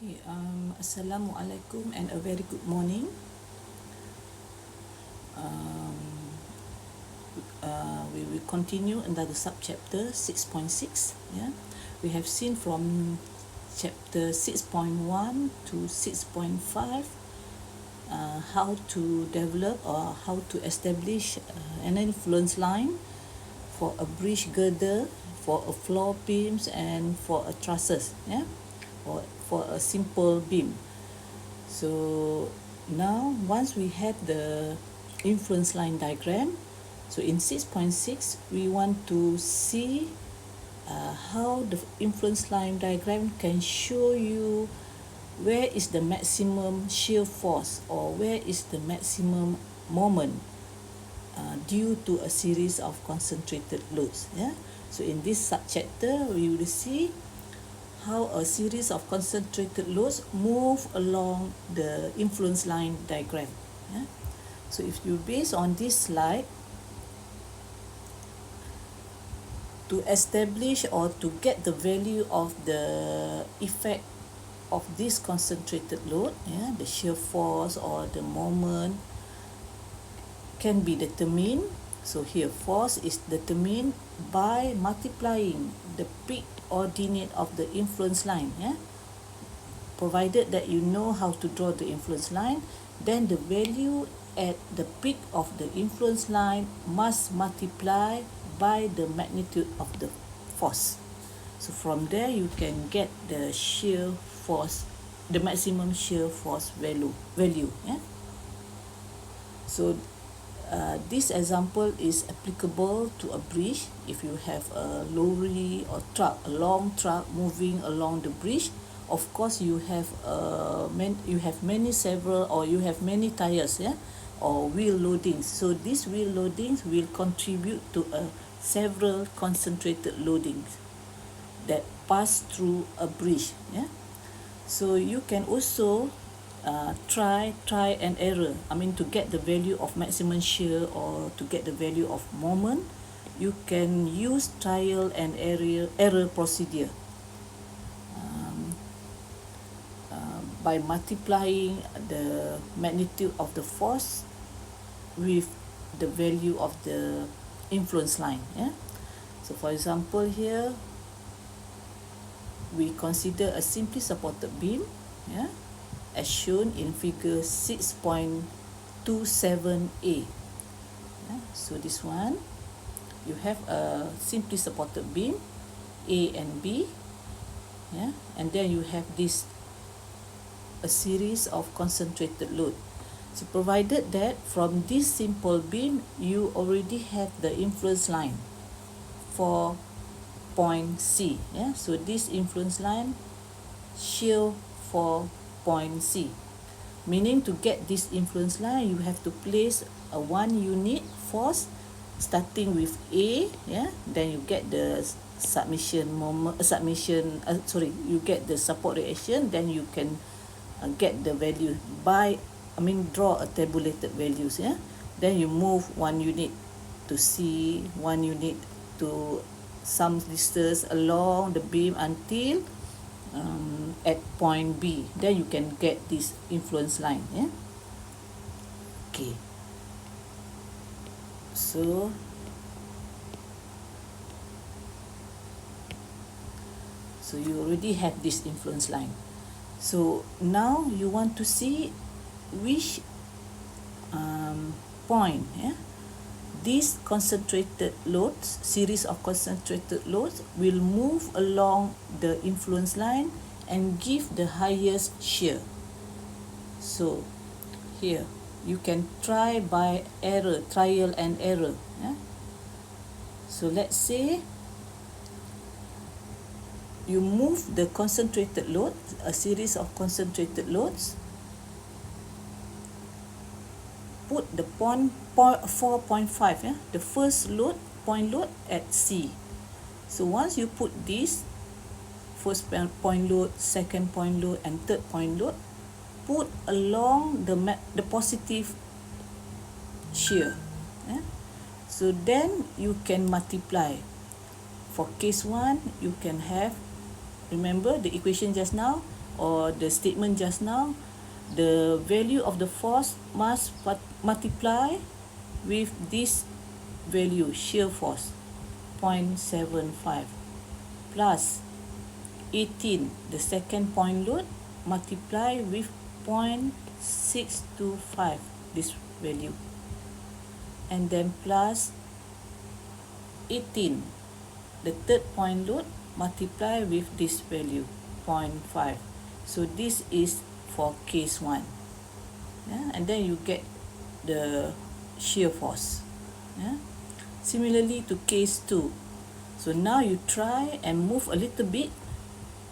Okay, Assalamualaikum and a very good morning. Um, we will continue another subchapter 6.6. Yeah, we have seen from chapter 6.1 to 6.5 how to develop or how to establish an influence line for a bridge girder, for a floor beams, and for a trusses. Yeah, or for a simple beam. So now once we have the influence line diagram, so in 6.6 we want to see how the influence line diagram can show you where is the maximum shear force or where is the maximum moment due to a series of concentrated loads. Yeah. So in this subchapter we will see how a series of concentrated loads move along the influence line diagram. Yeah? So if you base on this slide, to establish or to get the value of the effect of this concentrated load, yeah, the shear force or the moment can be determined. So here force is determined by multiplying the peak ordinate of the influence line. Yeah? Provided that you know how to draw the influence line, then the value at the peak of the influence line must multiply by the magnitude of the force. So from there you can get the shear force, the maximum shear force value. Yeah? So this example is applicable to a bridge. If you have a lorry or truck, a long truck moving along the bridge, of course you have many tires, yeah, or wheel loadings. So these wheel loadings will contribute to several concentrated loadings that pass through a bridge. Yeah. So you can also try and error. I mean, to get the value of maximum shear or to get the value of moment, you can use trial and error procedure by multiplying the magnitude of the force with the value of the influence line. Yeah. So for example here, we consider a simply supported beam, yeah, as shown in figure 6.27a. Yeah, so this one, you have a simply supported beam, A and B, yeah, and then you have a series of concentrated load. So provided that from this simple beam, you already have the influence line for point C. Yeah, so this influence line shear for point C, meaning to get this influence line you have to place a 1 unit force starting with A, yeah, then you get the you get the support reaction, then you can get the value draw a tabulated values. Yeah, then you move 1 unit to C, 1 unit to some distance along the beam until at point B, then you can get this influence line. Yeah. Okay. So you already have this influence line. So now you want to see which point, yeah, these concentrated loads, series of concentrated loads, will move along the influence line and give the highest shear. So here you can try by trial and error. Yeah? So let's say you move the concentrated load, a series of concentrated loads, put the point 4.5, yeah, the first point load at C. So once you put this first point load, second point load, and third point load, put along the positive shear. Yeah? So then you can multiply. For case 1, you can have, remember the equation just now, or the statement just now, the value of the force must multiply with this value, shear force, 0.75, plus 18, the second point load, multiply with 0.625, this value, and then plus 18, the third point load, multiply with this value, 0.5. So this is for case 1. Yeah? And then you get the shear force. Yeah? Similarly to case 2. So now you try and move a little bit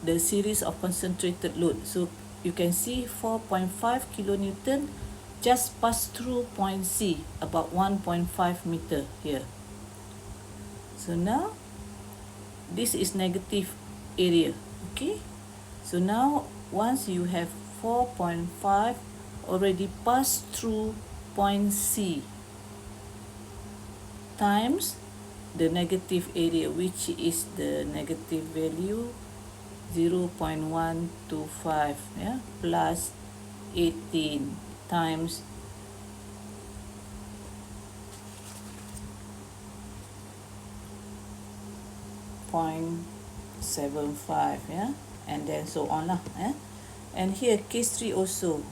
the series of concentrated load. So you can see 4.5 kilonewton just pass through point C, about 1.5 meter here. So now this is negative area. Okay, so now once you have 4.5 already passed through point C times the negative area, which is the negative value 0.125, yeah, plus 18 times 0.75, yeah, and then so on lah, yeah. And here case 3 also.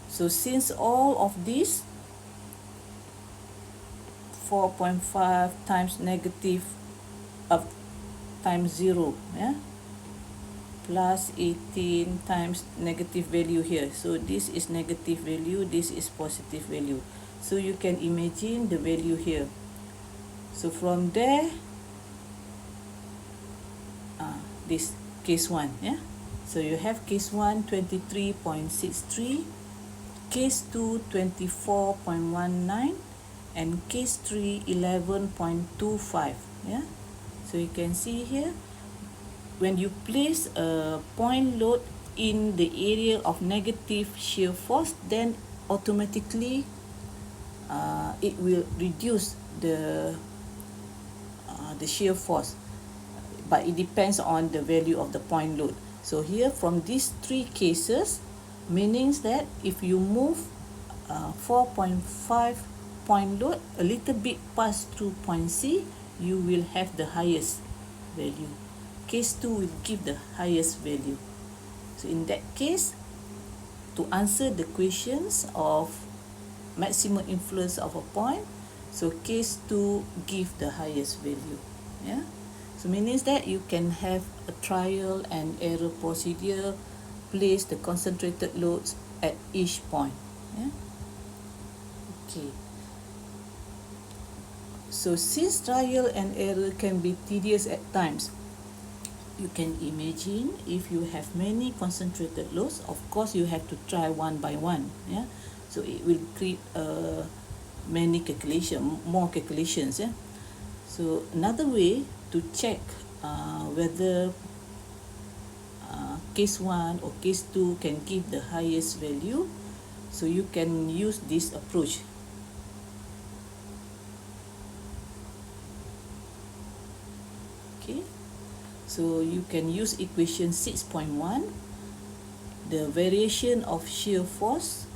So since all of these 4.5 times negative up times 0, yeah, plus 18 times negative value here. So this is negative value, this is positive value. So you can imagine the value here. So from there, this case 1, yeah. So you have case 1 23.63, case 2 24.19, and case 3 11.25, yeah. So you can see here, when you place a point load in the area of negative shear force, then automatically it will reduce the shear force, but it depends on the value of the point load. So here from these 3 cases, meaning that if you move 4.5 point load a little bit past through point C, you will have the highest value. Case 2 will give the highest value. So in that case, to answer the questions of maximum influence of a point, so case 2 give the highest value. Yeah. So meaning that you can have a trial and error procedure, place the concentrated loads at each point. Yeah. Okay. So since trial and error can be tedious at times, you can imagine if you have many concentrated loads, of course you have to try one by one. Yeah. So it will create more calculations. Yeah. So another way to check whether case 1 or case 2 can give the highest value, so you can use this approach. Okay, so you can use equation 6.1. The variation of shear force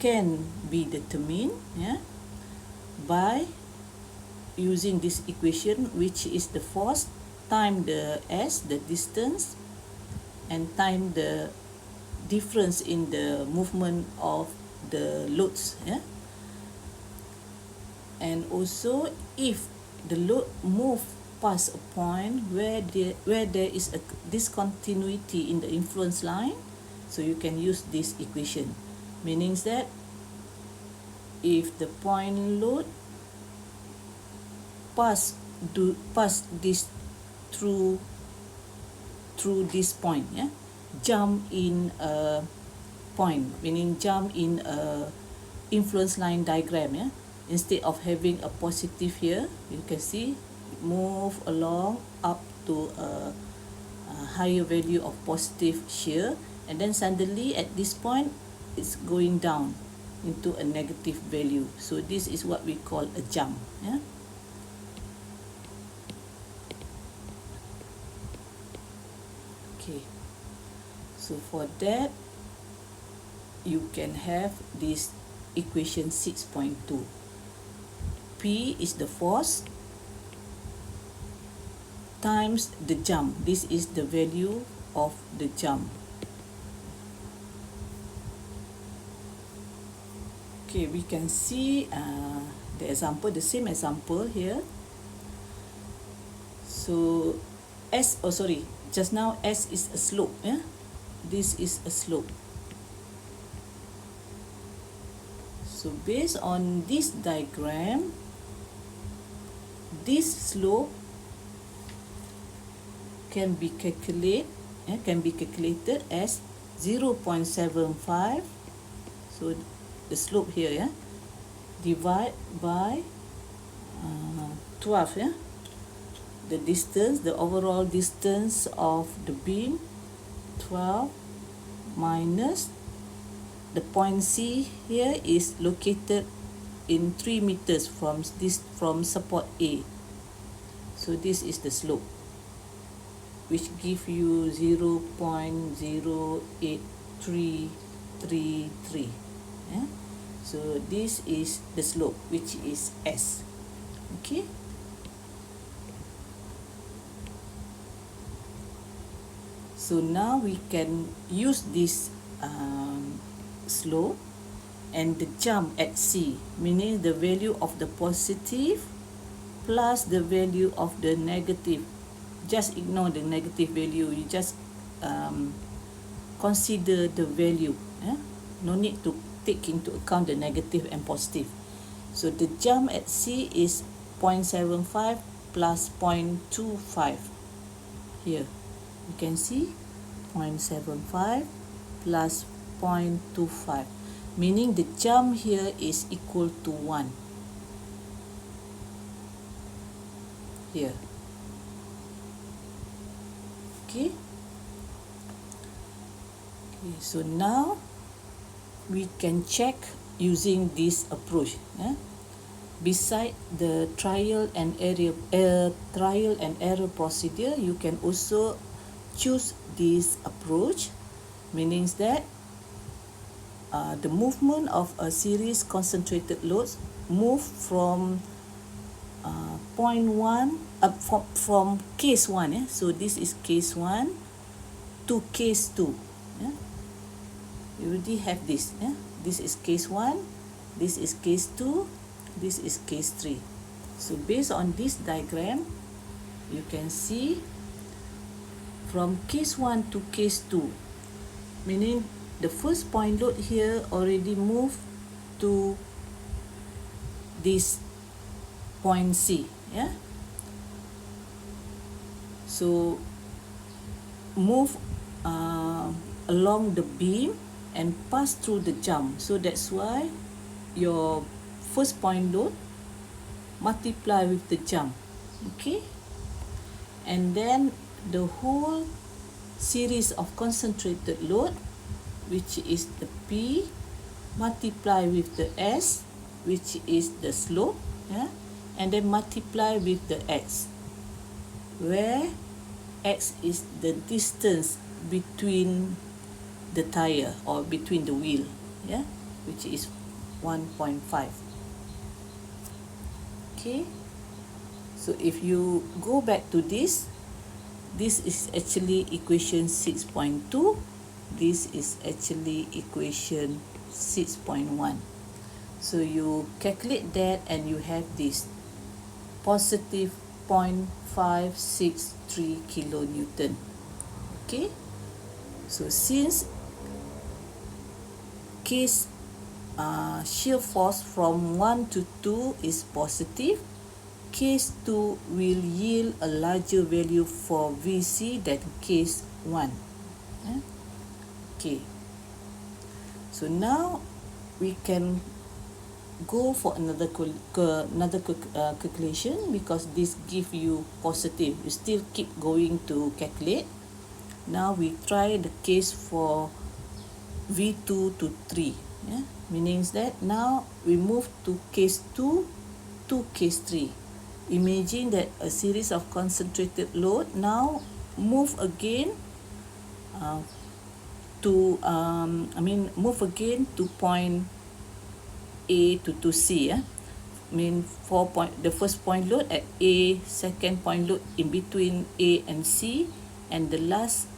can be determined, yeah, by using this equation, which is the force time the s, the distance, and time the difference in the movement of the loads. Yeah, and also if the load move past a point where there is a discontinuity in the influence line, so you can use this equation, meaning that if the point load pass this through this point, yeah, jump in a point, meaning jump in a influence line diagram, yeah, instead of having a positive here, you can see move along up to a higher value of positive shear, and then suddenly at this point it's going down into a negative value. So this is what we call a jump. Yeah. Okay. So for that, you can have this equation 6.2. P is the force times the jump. This is the value of the jump. Okay, we can see the example, the same example here. So just now S is a slope. This is a slope. So based on this diagram, this slope can be calculated as 0.75. So the slope here, divide by 12. The distance, the overall distance of the beam, 12 minus the point C here is located in 3 meters from support A. So this is the slope, which give you 0.08333. So this is the slope, which is S. Okay. So now we can use this slope and the jump at C, meaning the value of the positive plus the value of the negative. Just ignore the negative value. You just consider the value. No need to take into account the negative and positive. So the jump at C is 0.75 plus 0.25. Here you can see 0.75 plus 0.25, meaning the jump here is equal to 1. Here. Okay. So now we can check using this approach. Beside the trial and error procedure, you can also choose this approach, meaning that the movement of a series concentrated loads move from from case 1. So this is case 1 to case 2. You already have this. This is case 1, this is case 2, this is case 3. So based on this diagram, you can see from case 1 to case 2, meaning the first point load here already moved to this point C. So move along the beam and pass through the jump. So that's why your first point load multiply with the jump. Okay, and then the whole series of concentrated load, which is the P, multiply with the S, which is the slope, and then multiply with the X, where X is the distance between the tire or between the wheel, which is 1.5. Okay, so if you go back to this is actually equation 6.2. This is actually equation 6.1. So you calculate that and you have this positive 0.563 kilonewton. Okay, so since case shear force from 1 to 2 is positive, case 2 will yield a larger value for VC than case 1. Okay, so now we can go for another calculation, because this give you positive. You still keep going to calculate. Now we try the case for V2 to 3, meaning that now we move to case 2 to case 3. Imagine that a series of concentrated load now move again to move again to point A to C. The first point load at A, second point load in between A and C, and the last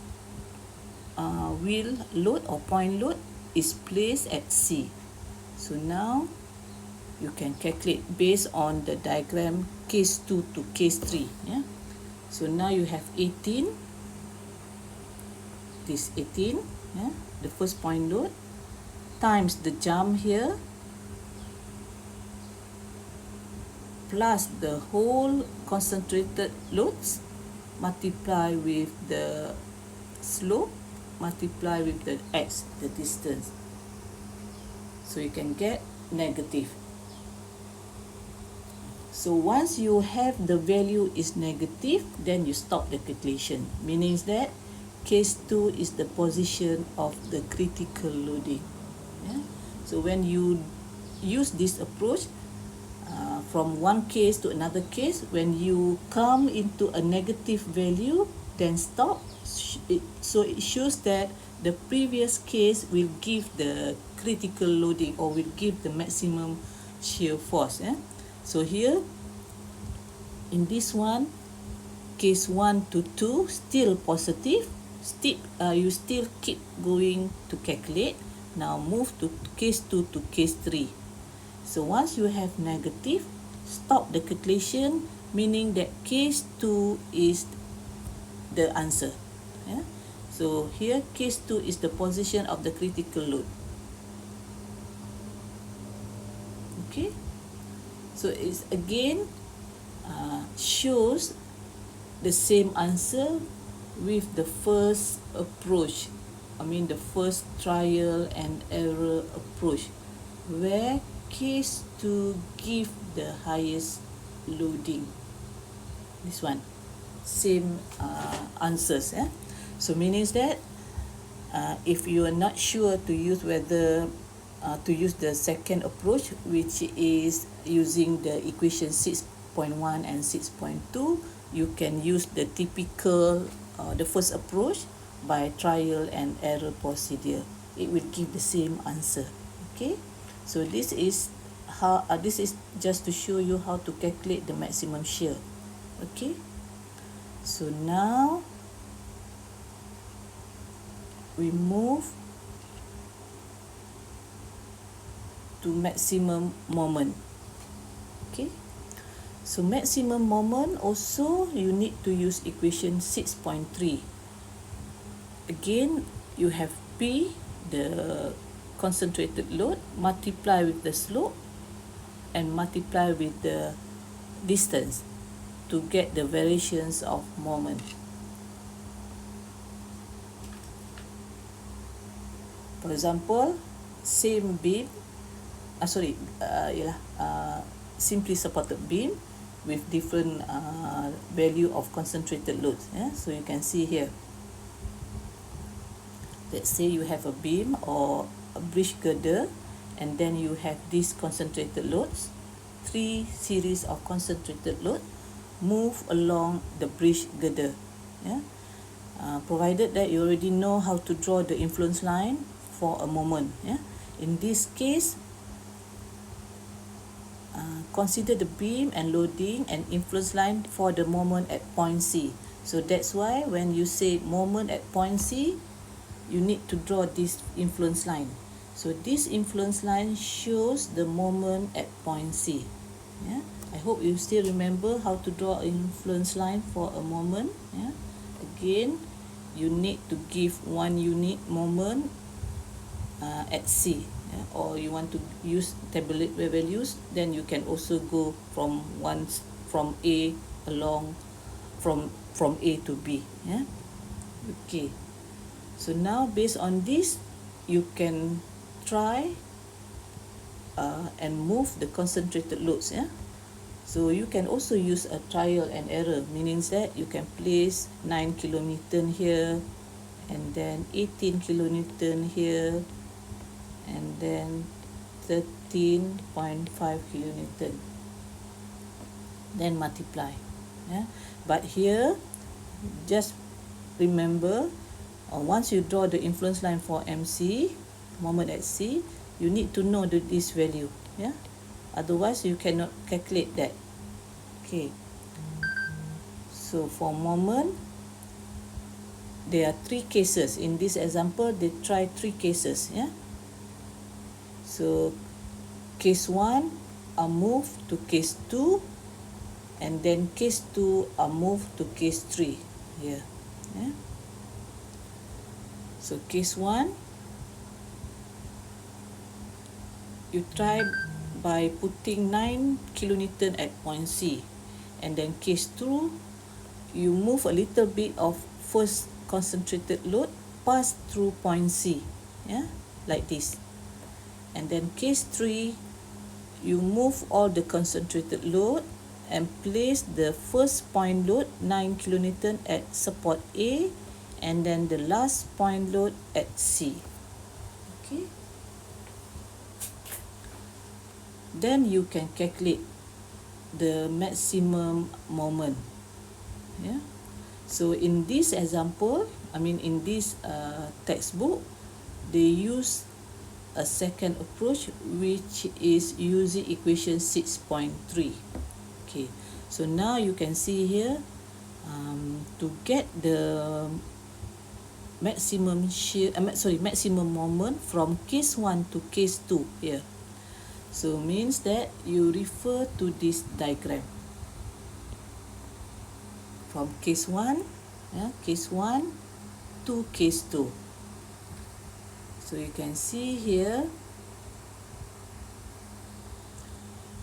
wheel load or point load is placed at C. So now you can calculate based on the diagram case 2 to case 3. So now you have 18, this 18, the first point load, times the jump here, plus the whole concentrated loads, multiply with the slope, multiply with the x, the distance. So you can get negative. So once you have the value is negative, then you stop the calculation, meaning that case 2 is the position of the critical loading. So when you use this approach, from one case to another case, when you come into a negative value, then stop. So it shows that the previous case will give the critical loading or will give the maximum shear force. So here, in this one, case 1 to 2, still positive. You still keep going to calculate. Now move to case 2 to case 3. So once you have negative, stop the calculation, meaning that case 2 is the answer. So here case 2 is the position of the critical load. Okay, so it's again shows the same answer with the first approach, the first trial and error approach, where case 2 give the highest loading. This one, same answers. So meaning that if you are not sure to use whether to use the second approach, which is using the equation 6.1 and 6.2, you can use the typical the first approach by trial and error procedure. It will give the same answer. Okay, so this is how this is just to show you how to calculate the maximum shear. Okay, so now we move to maximum moment. Okay, so maximum moment also you need to use equation 6.3. Again, you have P, the concentrated load, multiply with the slope and multiply with the distance to get the variations of moment. For example, same beam, simply supported beam with different value of concentrated loads. So you can see here, let's say you have a beam or a bridge girder, and then you have these concentrated loads, 3 series of concentrated load move along the bridge girder. Provided that you already know how to draw the influence line for a moment. In this case, consider the beam and loading and influence line for the moment at point C. So that's why when you say moment at point C, you need to draw this influence line. So this influence line shows the moment at point C. I hope you still remember how to draw an influence line for a moment. Again, you need to give 1 unit moment at C. Or you want to use tabulate values, then you can also go from A along from A to B. Okay, so now based on this, you can try and move the concentrated loads. So you can also use a trial and error, meaning that you can place 9 kilonewton here, and then 18 kilonewton here, and then 13.5 kilonewton, then multiply. But here, just remember, once you draw the influence line for MC, moment at C, you need to know this value, yeah, otherwise you cannot calculate that. Okay, so for moment, there are 3 cases. In this example, they try 3 cases, yeah. So case 1 are moved to case 2, and then case 2 are moved to case 3 here, yeah. So case 1, you try by putting 9 kilonewton at point C, and then case 2, you move a little bit of first concentrated load pass through point C, yeah, like this. And then case 3, you move all the concentrated load and place the first point load 9 kilonewton at support A, and then the last point load at C. Okay, then you can calculate the maximum moment, yeah. So in this example, in this textbook, they use a second approach, which is using equation 6.3. Okay, so now you can see here, to get the maximum maximum moment from case 1 to case 2 here. So means that you refer to this diagram from case 1, case 1 to case 2. So you can see here,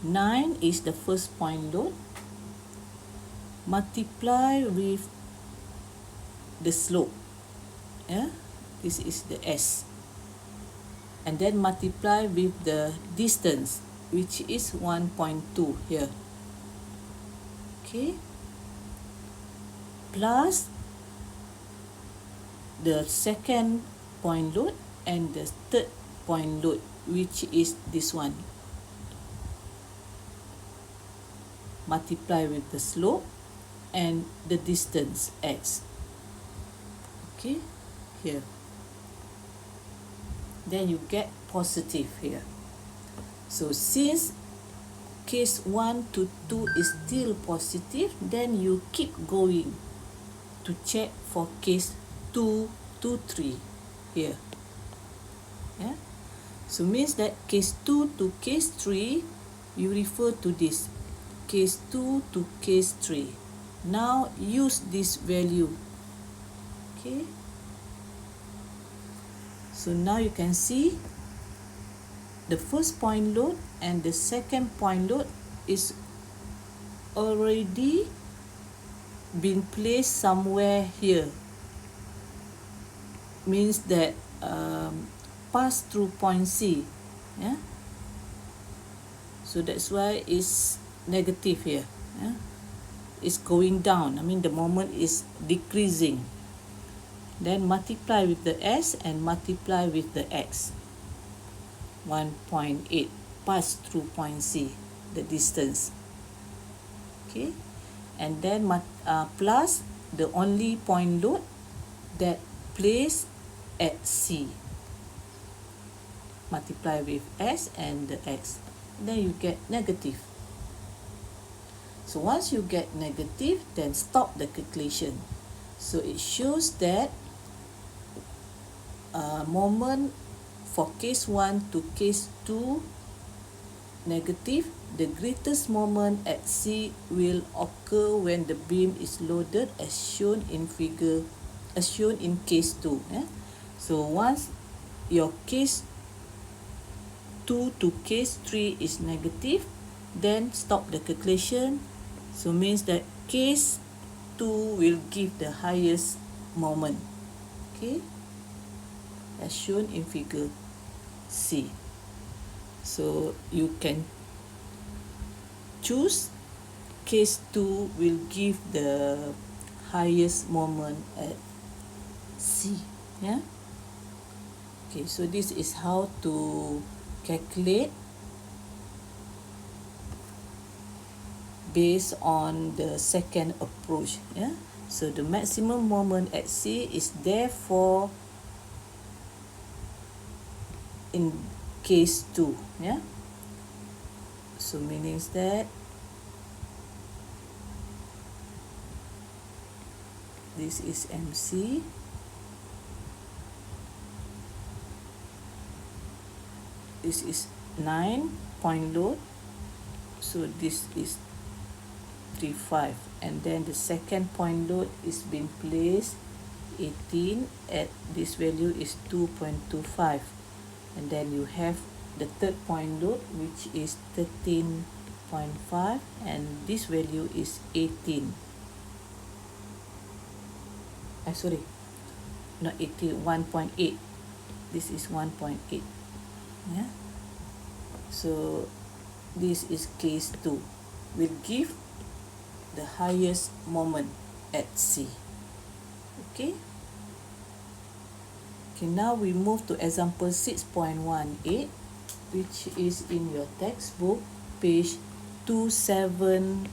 9 is the first point load, multiply with the slope, yeah, this is the S, and then multiply with the distance, which is 1.2 here, okay, plus the second point load and the third point load, which is this one, multiply with the slope and the distance X, okay, here. Then you get positive here. So since case 1 to 2 is still positive, then you keep going to check for case 2 to 3 here, yeah. So means that case 2 to case 3, you refer to this case 2 to case 3. Now use this value, okay. So now you can see the first point load and the second point load is already been placed somewhere here. Means that pass through point C, yeah. So that's why it's negative here, yeah. It's going down, the moment is decreasing. Then multiply with the S and multiply with the X, 1.8 pass through point C, the distance, okay. And then plus the only point load that placed at C, multiply with S and the X, then you get negative. So once you get negative, then stop the calculation. So it shows that moment for case 1 to case 2 negative, the greatest moment at C will occur when the beam is loaded as shown in case 2, yeah? So once your case 2 to case 3 is negative, then stop the calculation. So means that case 2 will give the highest moment, okay, as shown in figure C. So you can choose case 2 will give the highest moment at C, yeah. Okay, so this is how to calculate based on the second approach, yeah. So the maximum moment at C is therefore in case 2. Yeah. So means that this is MC. This is 9 point load. So this is 35, and then the second point load is being placed 18 at this value is 2.25, and then you have the third point load which is 13.5, and this value is 18. Sorry, not 18, 1.8. This is 1.8. Yeah. So this is case 2. Will give the highest moment at C. Okay. Okay, now we move to example 6.18, which is in your textbook, page 270.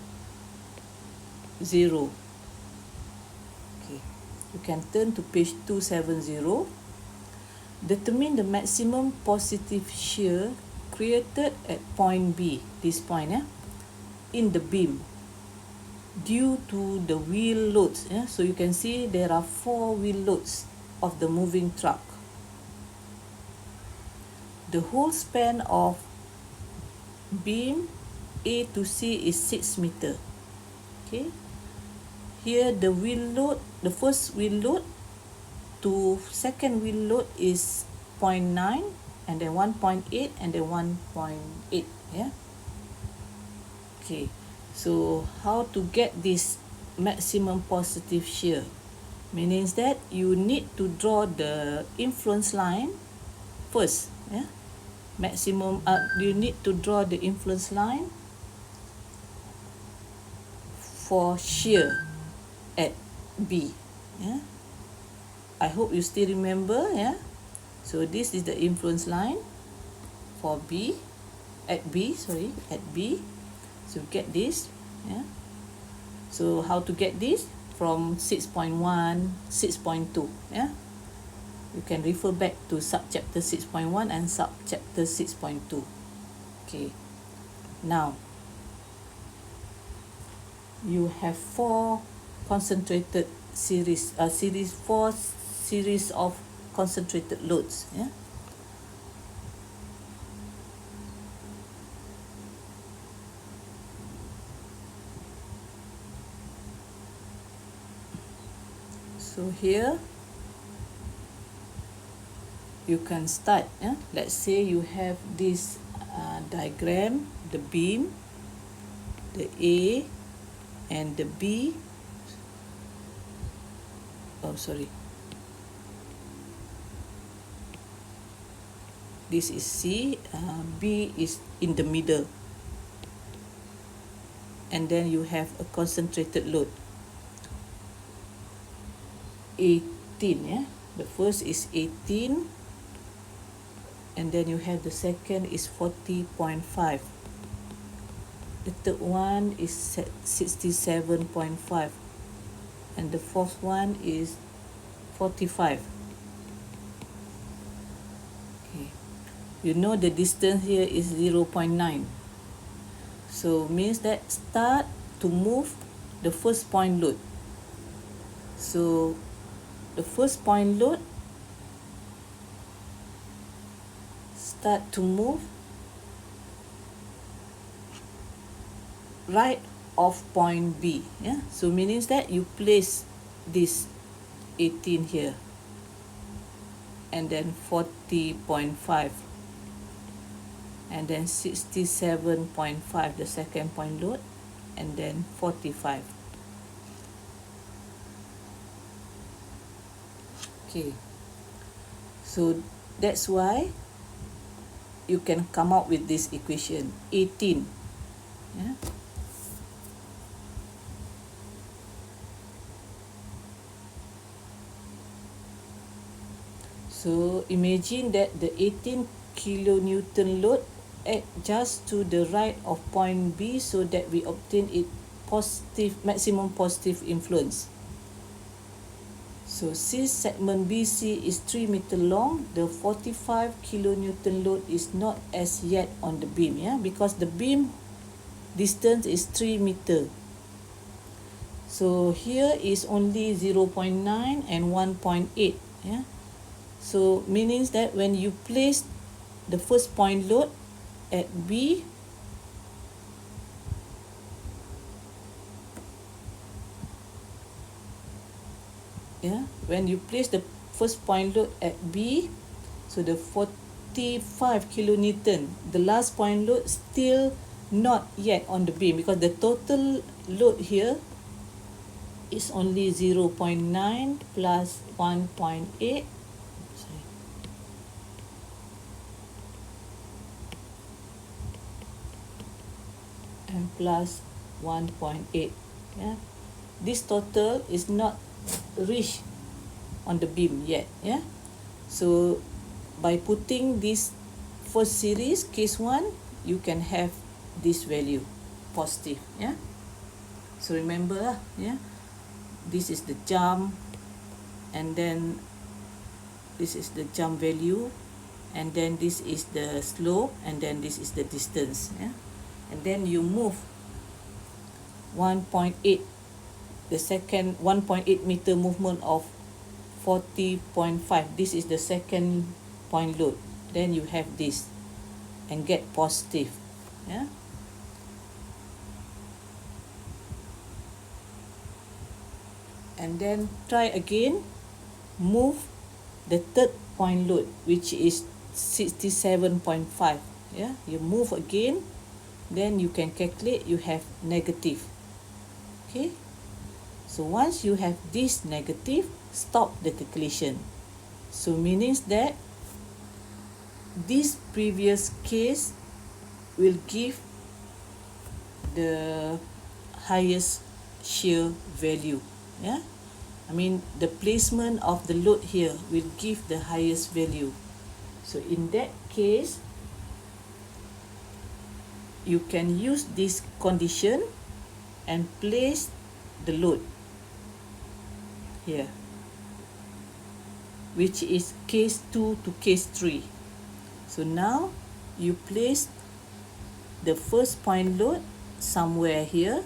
Okay, you can turn to page 270. Determine the maximum positive shear created at point B, this point, in the beam due to the wheel loads. So you can see there are 4 wheel loads of the moving truck. The whole span of beam A to C is 6 meter. Okay, here the wheel load, the first wheel load to second wheel load is 0.9, and then 1.8, and then 1.8. Yeah. Okay, so how to get this maximum positive shear? Means that you need to draw the influence line first. Yeah, maximum. You need to draw the influence line for shear at B. Yeah, I hope you still remember. Yeah, so this is the influence line for B at B. Sorry, at B. So get this. Yeah. So how to get this? From 6.1, 6.2. Yeah. You can refer back to subchapter 6.1 and subchapter 6.2. Okay. Now, you have 4 concentrated series, four series of concentrated loads. Yeah. So here you can start. Yeah? Let's say you have this diagram, the beam, the A and the B. Oh, sorry. This is C, B is in the middle. And then you have a concentrated load. 18, yeah. The first is 18, and then you have the second is 40.5. The third one is 67.5, and the fourth one is 45. Okay, you know the distance here is 0.9. So means that start to move the first point load. So the first point load start to move right of point B. Yeah. So means that you place this 18 here, and then 40.5, and then 67.5 the second point load, and then 45. Okay, so that's why you can come out with this equation 18. Yeah. So imagine that the 18 kilonewton load act just to the right of point B, so that we obtain it positive, maximum positive influence. So since segment BC is 3 meter long, the 45 kilonewton load is not as yet on the beam, yeah, because the beam distance is 3 meter. So here is only 0.9 and 1.8, yeah. So means that when you place the first point load at B, yeah, when you place the first point load at B, so the 45 kilonewton, the last point load still not yet on the beam, because the total load here is only 0.9 plus 1.8, and plus 1.8, yeah. This total is not reached on the beam yet, yeah. So by putting this first series, case 1, you can have this value positive, yeah. So remember, yeah, this is the jump, and then this is the jump value, and then this is the slope, and then this is the distance, yeah. And then you move 1.8, the second 1.8 meter movement of 40.5, this is the second point load, then you have this and get positive, yeah. And then try again, move the third point load, which is 67.5, yeah. You move again, then you can calculate, you have negative, okay. So once you have this negative, stop the calculation. So means that this previous case will give the highest shear value, yeah. I mean the placement of the load here will give the highest value. So in that case, you can use this condition and place the load here, which is case 2 to case 3. So now you place the first point load somewhere here,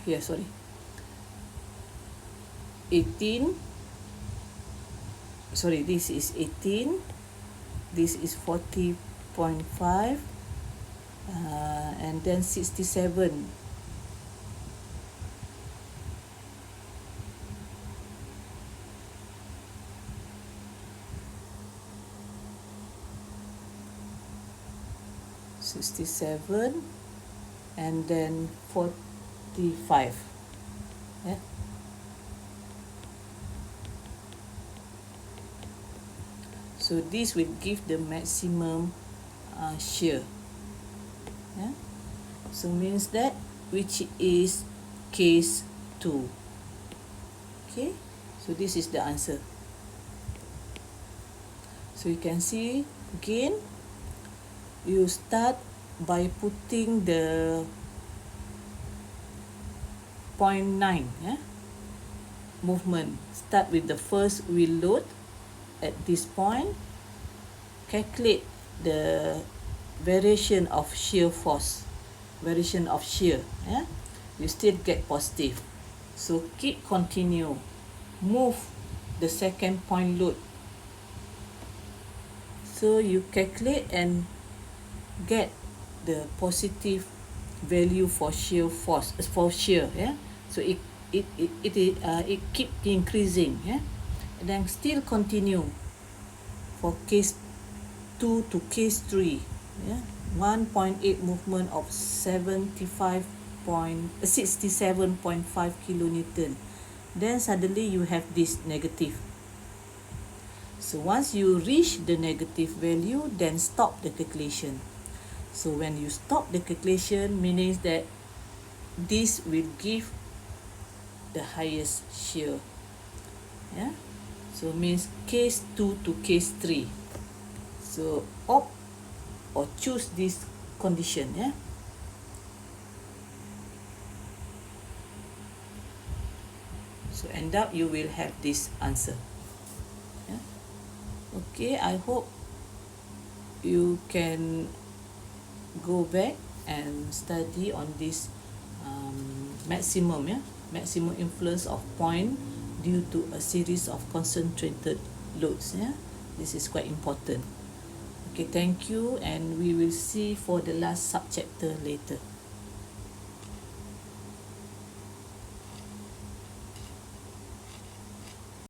here, sorry, 18, sorry, this is 18, this is 40.5, and then 67. And then 45, yeah. So this will give the maximum shear, yeah. So means that which is case 2, okay. So this is the answer. So you can see again, you start by putting the 0.9, yeah, movement. Start with the first wheel load at this point, calculate the variation of shear force, variation of shear, yeah, you still get positive. So keep continue, move the second point load, so you calculate and get the positive value for shear force, for shear, yeah. So it keep increasing, yeah, and then still continue for case 2 to case 3, yeah. 1.8 movement of 67.5 kilonewton, then suddenly you have this negative. So once you reach the negative value, then stop the calculation. So when you stop the calculation, means that this will give the highest shear, yeah. So means case 2 to case 3. So opt or choose this condition, yeah. So end up you will have this answer. Yeah. Okay, I hope you can go back and study on this maximum, yeah, maximum influence of point due to a series of concentrated loads. Yeah, this is quite important. Okay, thank you, and we will see for the last subchapter later.